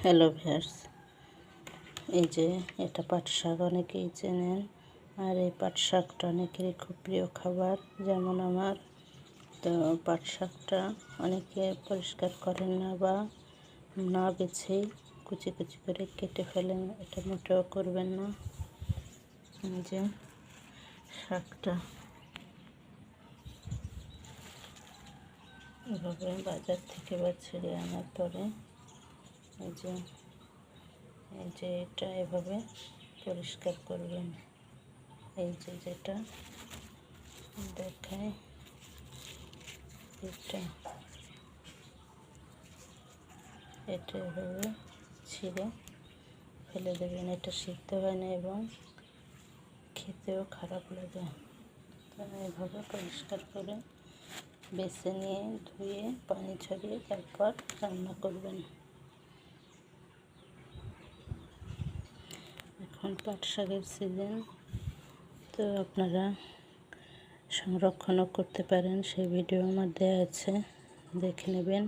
Hello viewers, এই যে এটা পাট শাক, অনেকেই চেনেন। আর এই পাট শাকটা অনেকেরই খুব প্রিয় খাবার, যেমন আমার। তো পাট শাকটা অনেকে পরিষ্কার করেন না বা না বেছেই কুচি কুচি করে কেটে ফেলেন। এটা মোটেও করবেন না। এই যে শাকটা এভাবে বাজার থেকে বা ছিঁড়ে আনার পরে এই যে এটা এভাবে পরিষ্কার করবেন। এই যে যেটা দেখায়, এটা এভাবে ছিঁড়ে ফেলে দেবেন। এটা সিদ্ধ হয় না এবং খেতেও খারাপ লাগে। তো এভাবে পরিষ্কার করে বেছে নিয়ে ধুয়ে পানি ছড়িয়ে তারপর রান্না করবেন। এখন পাট শাকের সিজন, তো আপনারা সংরক্ষণও করতে পারেন। সেই ভিডিও আমার দেওয়া আছে, দেখে নেবেন।